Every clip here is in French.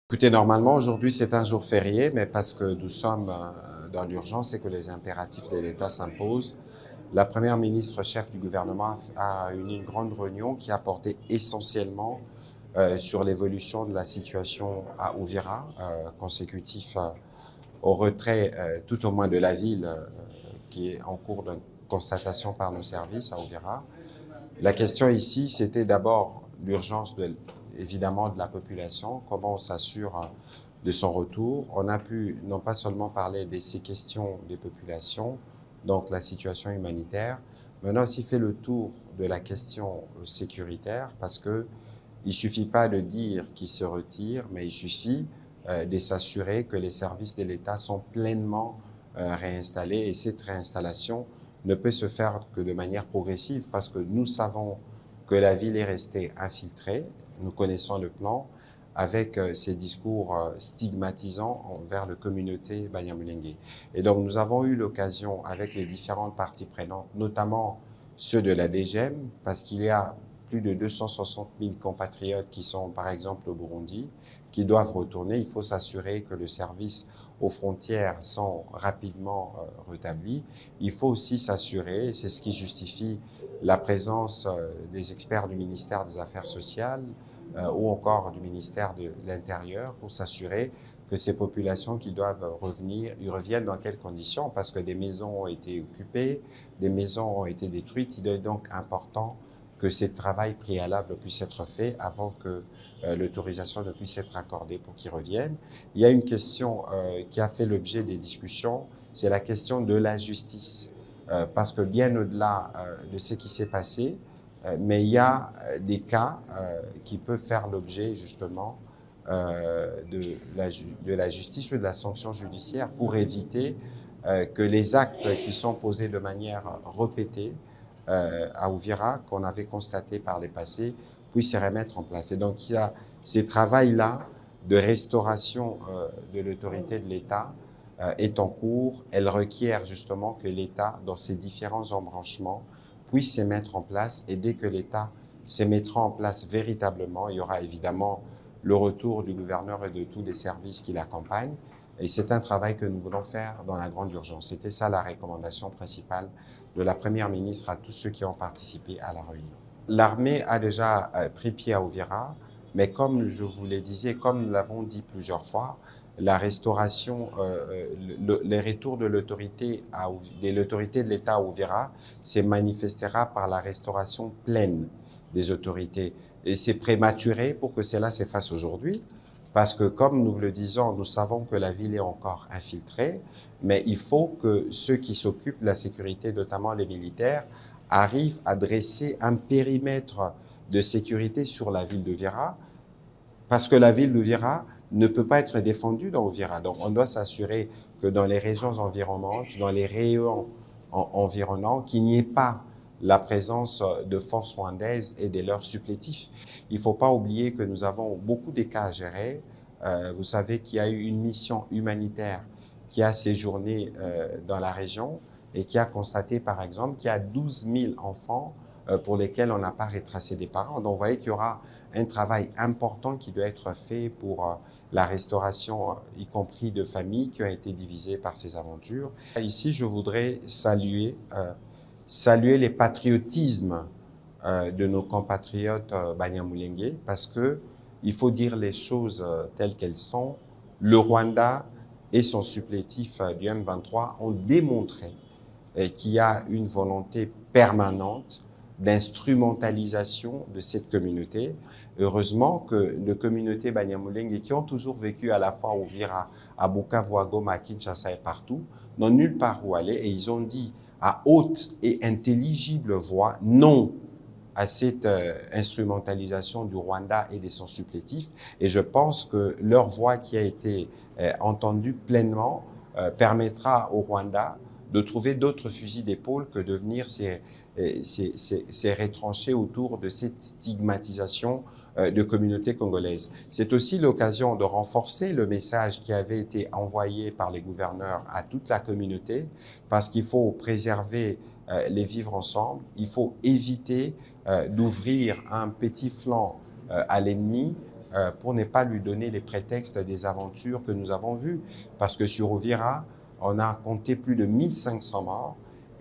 Écoutez, normalement, aujourd'hui, c'est un jour férié, mais parce que nous sommes dans l'urgence et que les impératifs de l'État s'imposent, la première ministre chef du gouvernement a eu une grande réunion qui a porté essentiellement sur l'évolution de la situation à Uvira, consécutif au retrait tout au moins de la ville qui est en cours de constatation par nos services à Uvira. La question ici, c'était d'abord l'urgence évidemment de la population, comment on s'assure de son retour. On a pu non pas seulement parler de ces questions des populations, donc la situation humanitaire, mais on a aussi fait le tour de la question sécuritaire parce que il suffit pas de dire qu'il se retire, mais il suffit de s'assurer que les services de l'État sont pleinement réinstallés et cette réinstallation ne peut se faire que de manière progressive parce que nous savons que la ville est restée infiltrée, nous connaissons le plan, avec ces discours stigmatisants envers la communauté Banyamulenge. Et donc nous avons eu l'occasion avec les différentes parties prenantes, notamment ceux de la DGM, parce qu'il y a plus de 260 000 compatriotes qui sont par exemple au Burundi, qui doivent retourner. Il faut s'assurer que le service aux frontières sont rapidement rétablis. Il faut aussi s'assurer, c'est ce qui justifie la présence des experts du ministère des Affaires sociales ou encore du ministère de l'Intérieur pour s'assurer que ces populations qui doivent revenir, ils reviennent dans quelles conditions, parce que des maisons ont été occupées, des maisons ont été détruites. Il est donc important que ce travail préalable puisse être fait avant que l'autorisation ne puisse être accordée pour qu'ils reviennent. Il y a une question qui a fait l'objet des discussions, c'est la question de la justice. Parce que bien au-delà de ce qui s'est passé, mais il y a des cas qui peuvent faire l'objet justement de la justice ou de la sanction judiciaire pour éviter que les actes qui sont posés de manière répétée à Uvira, qu'on avait constaté par les passés, puissent se remettre en place. Et donc il y a ces travails-là de restauration de l'autorité de l'État est en cours. Elle requiert justement que l'État, dans ses différents embranchements, puisse se mettre en place. Et dès que l'État se mettra en place véritablement, il y aura évidemment le retour du gouverneur et de tous les services qui l'accompagnent. Et c'est un travail que nous voulons faire dans la grande urgence. C'était ça la recommandation principale de la Première ministre à tous ceux qui ont participé à la réunion. L'armée a déjà pris pied à Uvira, mais comme je vous le disais, comme nous l'avons dit plusieurs fois, la restauration, le retour de l'autorité de l'État à Uvira se manifestera par la restauration pleine des autorités. Et c'est prématuré pour que cela se fasse aujourd'hui, parce que comme nous le disons, nous savons que la ville est encore infiltrée, mais il faut que ceux qui s'occupent de la sécurité, notamment les militaires, arrivent à dresser un périmètre de sécurité sur la ville d'Uvira, parce que la ville d'Uvira ne peut pas être défendue dans Uvira. Donc on doit s'assurer que dans les régions environnantes, dans les rayons environnants, qu'il n'y ait pas la présence de forces rwandaises et de leurs supplétifs. Il ne faut pas oublier que nous avons beaucoup de cas à gérer. Vous savez qu'il y a eu une mission humanitaire qui a séjourné dans la région et qui a constaté, par exemple, qu'il y a 12 000 enfants pour lesquels on n'a pas retracé des parents. Donc, vous voyez qu'il y aura un travail important qui doit être fait pour la restauration, y compris de familles qui ont été divisées par ces aventures. Ici, je voudrais saluer les patriotismes de nos compatriotes Banyamulenge, parce que il faut dire les choses telles qu'elles sont. Le Rwanda et son supplétif du M23 ont démontré qu'il y a une volonté permanente d'instrumentalisation de cette communauté. Heureusement que les communautés Banyamulenge, qui ont toujours vécu à la fois au Uvira, à Bukavu, à Goma, à Kinshasa et partout, n'ont nulle part où aller et ils ont dit à haute et intelligible voix non à cette instrumentalisation du Rwanda et de son supplétif. Et je pense que leur voix qui a été entendue pleinement permettra au Rwanda de trouver d'autres fusils d'épaule que de venir se retrancher autour de cette stigmatisation de communauté congolaise. C'est aussi l'occasion de renforcer le message qui avait été envoyé par les gouverneurs à toute la communauté, parce qu'il faut préserver les vivre ensemble, il faut éviter d'ouvrir un petit flanc à l'ennemi pour ne pas lui donner les prétextes des aventures que nous avons vues. Parce que sur Uvira, on a compté plus de 1500 morts,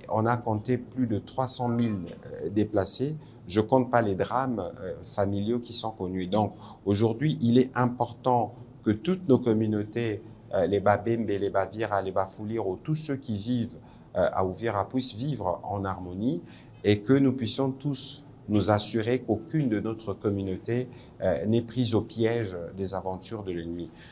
on a compté plus de 300 000 déplacés. Je ne compte pas les drames familiaux qui sont connus. Donc aujourd'hui, il est important que toutes nos communautés, les Babembe, les Bavira, les Bafuliro, tous ceux qui vivent à Uvira puissent vivre en harmonie et que nous puissions tous nous assurer qu'aucune de notre communauté n'est prise au piège des aventures de l'ennemi.